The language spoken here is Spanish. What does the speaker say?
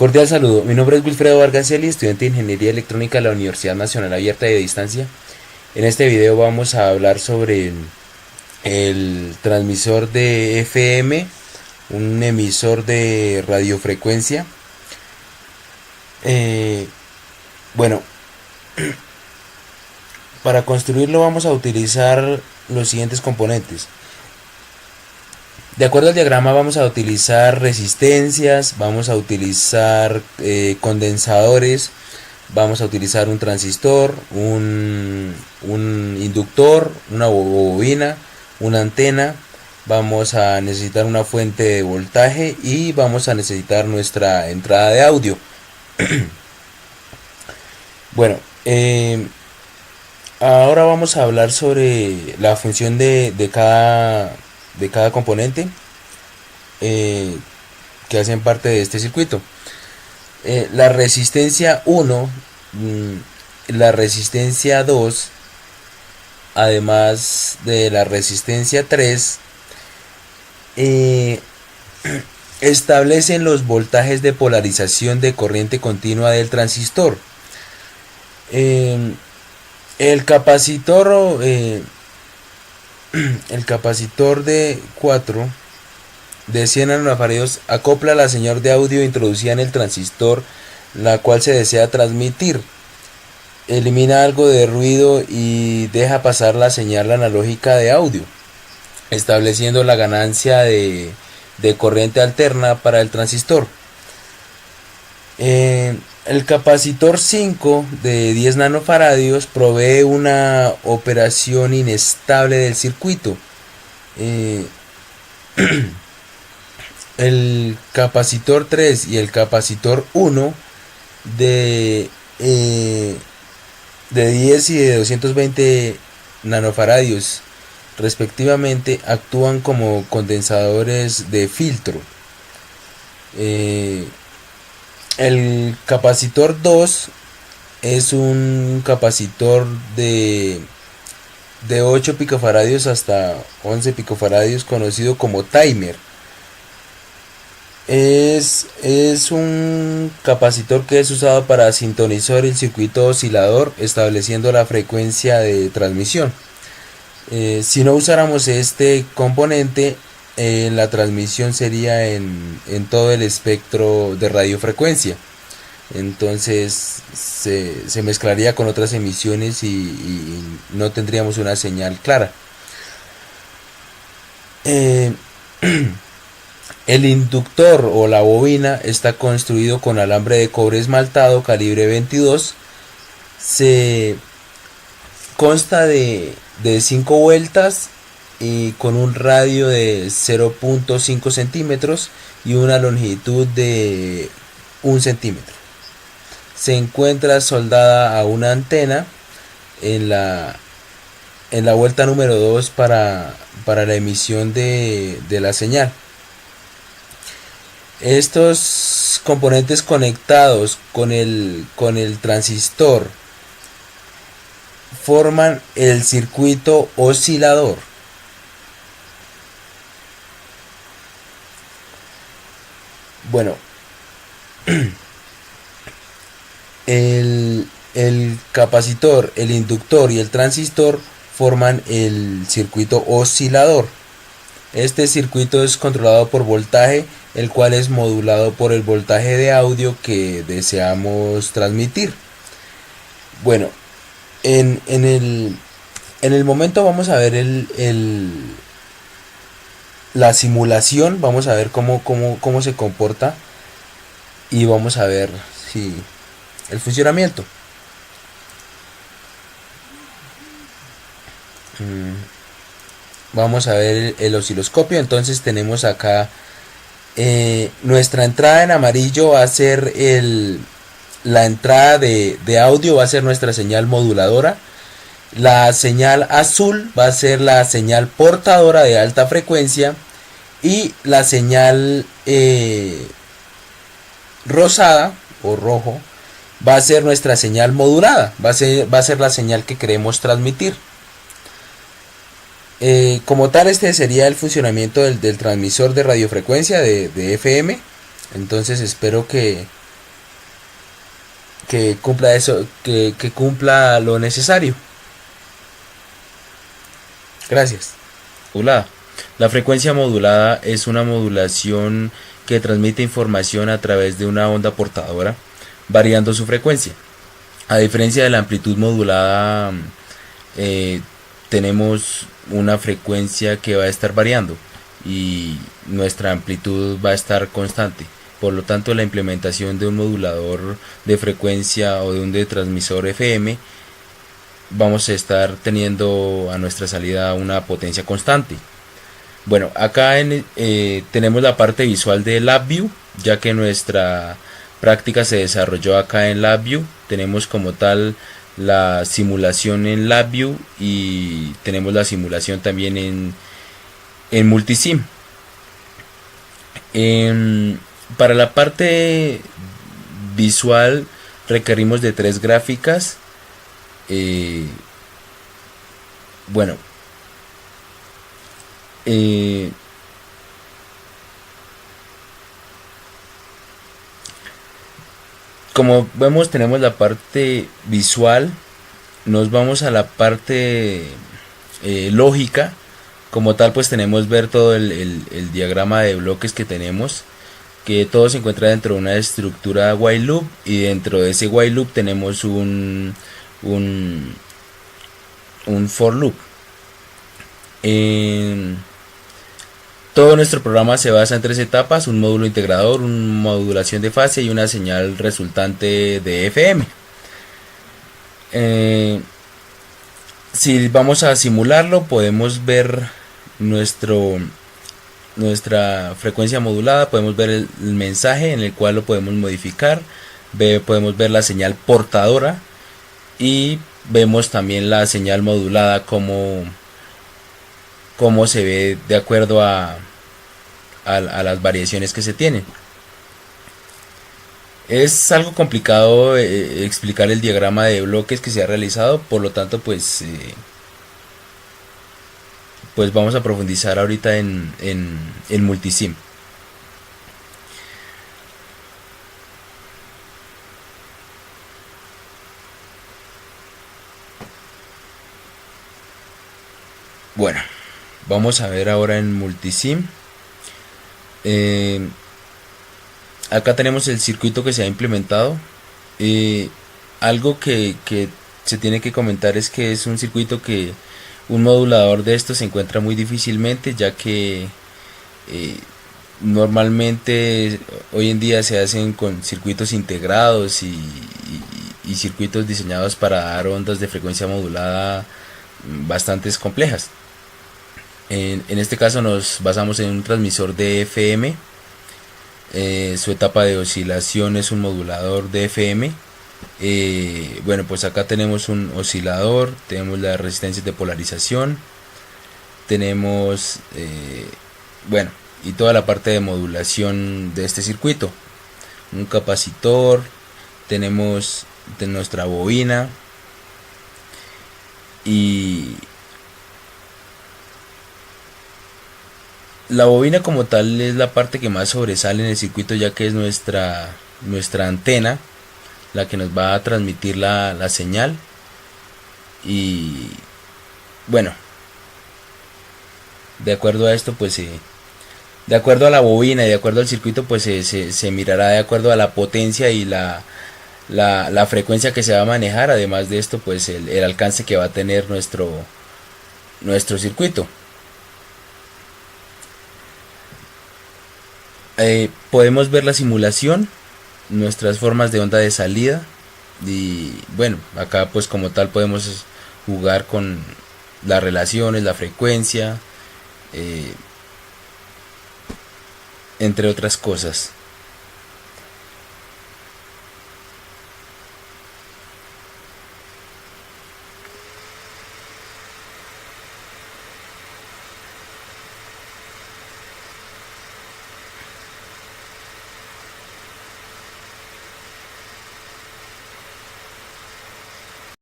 Cordial saludo, mi nombre es Wilfredo Vargas Celi, estudiante de Ingeniería Electrónica de la Universidad Nacional Abierta y de Distancia. En este video vamos a hablar sobre el transmisor de FM, un emisor de radiofrecuencia. Bueno, para construirlo vamos a utilizar los siguientes componentes. De acuerdo al diagrama vamos a utilizar resistencias, vamos a utilizar condensadores, vamos a utilizar un transistor, un inductor, una bobina, una antena, vamos a necesitar una fuente de voltaje y vamos a necesitar nuestra entrada de audio. Bueno, ahora vamos a hablar sobre la función de cada componente que hacen parte de este circuito. La resistencia 1, la resistencia 2, además de la resistencia 3, establecen los voltajes de polarización de corriente continua del transistor. El capacitor de 4 de 100 nanofarados acopla la señal de audio introducida en el transistor, la cual se desea transmitir. Elimina algo de ruido y deja pasar la señal analógica de audio, estableciendo la ganancia de corriente alterna para el transistor. El capacitor 5 de 10 nanofarados provee una operación inestable del circuito. El capacitor 3 y el capacitor 1 de 10 y de 220 nanofarados respectivamente actúan como condensadores de filtro. El capacitor 2 es un capacitor de 8 picofarados hasta 11 picofarados, conocido como timer. Es un capacitor que es usado para sintonizar el circuito oscilador, estableciendo la frecuencia de transmisión. Si no usáramos este componente, la transmisión sería en todo el espectro de radiofrecuencia. Entonces se mezclaría con otras emisiones y no tendríamos una señal clara. El inductor o la bobina está construido con alambre de cobre esmaltado calibre 22. Se consta de 5 vueltas y con un radio de 0.5 centímetros y una longitud de 1 centímetro. Se encuentra soldada a una antena en la vuelta número 2 para la emisión de la señal. Estos componentes conectados con el transistor forman el circuito oscilador. Bueno, el capacitor, el inductor y el transistor forman el circuito oscilador. Este circuito es controlado por voltaje, el cual es modulado por el voltaje de audio que deseamos transmitir. Bueno, en el momento vamos a ver la simulación, vamos a ver cómo se comporta y vamos a ver si el funcionamiento. Vamos a ver el osciloscopio. Entonces tenemos acá nuestra entrada en amarillo va a ser la entrada de audio, va a ser nuestra señal moduladora. La señal azul va a ser la señal portadora de alta frecuencia y la señal rosada o rojo va a ser nuestra señal modulada, va a ser la señal que queremos transmitir. Como tal, este sería el funcionamiento del transmisor de radiofrecuencia de FM. Entonces espero que que cumpla eso, que cumpla lo necesario. Gracias. Modulada. La frecuencia modulada es una modulación que transmite información a través de una onda portadora, variando su frecuencia. A diferencia de la amplitud modulada, eh, tenemos una frecuencia que va a estar variando y nuestra amplitud va a estar constante. Por lo tanto, la implementación de un modulador de frecuencia o de un transmisor FM, vamos a estar teniendo a nuestra salida una potencia constante. Bueno, acá tenemos la parte visual de LabVIEW, ya que nuestra práctica se desarrolló acá en LabVIEW. Tenemos como tal la simulación en LabVIEW y tenemos la simulación también en Multisim. Para la parte visual requerimos de 3 gráficas. Bueno, como vemos, tenemos la parte visual, nos vamos a la parte lógica. Como tal, pues tenemos ver todo el diagrama de bloques que tenemos, que todo se encuentra dentro de una estructura while loop, y dentro de ese while loop tenemos un for loop. Todo nuestro programa se basa en 3 etapas: un módulo integrador, una modulación de fase y una señal resultante de FM. Si vamos a simularlo, podemos ver nuestra frecuencia modulada, podemos ver el mensaje en el cual lo podemos modificar, podemos ver la señal portadora y vemos también la señal modulada como se ve de acuerdo a las variaciones que se tienen. Es algo complicado explicar el diagrama de bloques que se ha realizado, por lo tanto pues vamos a profundizar ahorita en Multisim. Bueno, vamos a ver ahora en Multisim. Acá tenemos el circuito que se ha implementado. Algo que se tiene que comentar es que es un circuito que un modulador de estos se encuentra muy difícilmente, ya que normalmente hoy en día se hacen con circuitos integrados y circuitos diseñados para dar ondas de frecuencia modulada bastante complejas. En este caso nos basamos en un transmisor de FM. Su etapa de oscilación es un modulador de FM. Bueno, pues acá tenemos un oscilador, tenemos las resistencias de polarización, tenemos bueno, y toda la parte de modulación de este circuito, un capacitor, tenemos nuestra bobina y la bobina como tal es la parte que más sobresale en el circuito, ya que es nuestra antena la que nos va a transmitir la señal. Y bueno, de acuerdo a esto pues de acuerdo a la bobina y de acuerdo al circuito pues se mirará de acuerdo a la potencia y la frecuencia que se va a manejar. Además de esto pues el alcance que va a tener nuestro circuito. Podemos ver la simulación, nuestras formas de onda de salida, y bueno, acá pues como tal podemos jugar con las relaciones, la frecuencia, entre otras cosas.